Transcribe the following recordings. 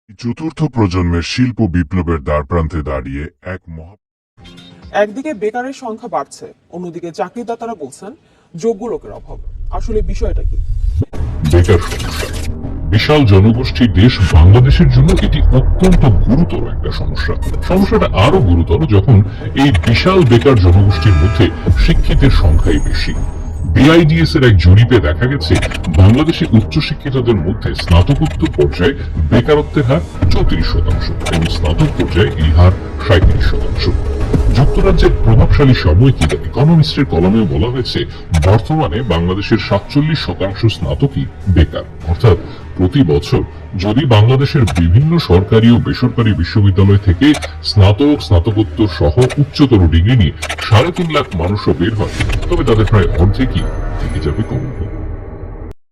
চতুর্থ প্রজন্মের শিল্প বিপ্লবের দ্বারপ্রান্তে দাঁড়িয়ে একদিকে বেকারের সংখ্যা বাড়ছে, অন্যদিকে চাকরিদাতারা বলছেন যোগ্য লোকের অভাব। আসলে বিষয়টা কি? বেকার সমস্যা বিশাল জনগোষ্ঠীর দেশ বাংলাদেশের জন্য এটি অত্যন্ত গুরুতর একটা সমস্যা। সমস্যাটা আরো গুরুতর যখন এই বিশাল বেকার জনগোষ্ঠীর মধ্যে শিক্ষিতের সংখ্যাই বেশি। বিআইডিএস এর এক জরিপে দেখা গেছে বাংলাদেশে উচ্চশিক্ষিতদের মধ্যে স্নাতকোত্তর পর্যায়ে বেকারত্বের হার 34% এবং স্নাতক পর্যায়ে এই হার 37%। যুক্তরাজ্যের প্রভাবশালী সাময়িকী দ্য ইকোনমিস্টের কলমেও বলা হয়েছে বর্তমানে বাংলাদেশের 47% স্নাতকই বেকার। অর্থাৎ প্রতি বছর যদি বাংলাদেশের বিভিন্ন সরকারি ও বেসরকারি বিশ্ববিদ্যালয় থেকে স্নাতক, স্নাতকোত্তর সহ উচ্চতর ডিগ্রি নিয়ে 3.5 লাখ মানুষও বের হয়, তবে তাদের প্রায় অর্ধেকই থেকে যাবে কর্মহীন।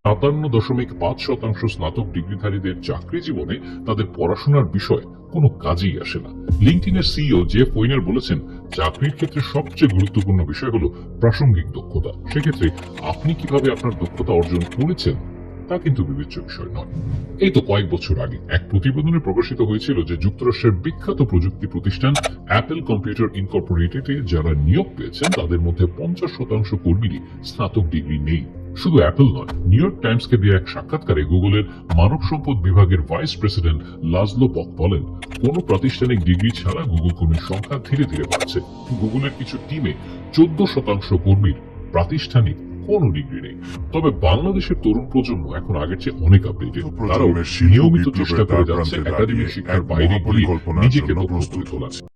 57.5% স্নাতক ডিগ্রিধারীদের চাকরি জীবনে তাদের পড়াশোনার বিষয় কোনো কাজেই আসে না। লিঙ্কডইনের সিইও জেফ ওয়েনার বলেছেন, চাকরির ক্ষেত্রে সবচেয়ে গুরুত্বপূর্ণ বিষয় হলো প্রাসঙ্গিক দক্ষতা। সেক্ষেত্রে আপনি কিভাবে আপনার দক্ষতা অর্জন করেছেন তা কিন্তু বিবেচ্য বিষয় নয়। এই তো কয়েক বছর আগে এক প্রতিবেদনে প্রকাশিত হয়েছিল যে যুক্তরাষ্ট্রের বিখ্যাত প্রযুক্তি প্রতিষ্ঠান অ্যাপল কম্পিউটার ইনকর্পোরেটেডে যারা নিয়োগ পেয়েছেন তাদের মধ্যে 50% কর্মীরই স্নাতক ডিগ্রি নেই। শুধু অ্যাপল নয়, নিউ ইয়র্ক টাইমসকে দেয়া এক সাক্ষাৎকারে গুগলের মানব সম্পদ বিভাগের ভাইস প্রেসিডেন্ট লাজলো বক বলেন, কোন প্রাতিষ্ঠানিক ডিগ্রি ছাড়া গুগল কর্মীর সংখ্যা ধীরে ধীরে বাড়ছে। গুগলের কিছু টিমে 14% কর্মীর প্রাতিষ্ঠানিক কোনো ডিগ্রি নেই। তবে বাংলাদেশের তরুণ প্রজন্ম এখন আগের চেয়ে অনেক আপডেটেড। তারাও নিয়মিত চেষ্টা করে যাচ্ছে একাডেমিক শিক্ষার বাইরে গিয়ে নিজেকে দক্ষ করে তোলা।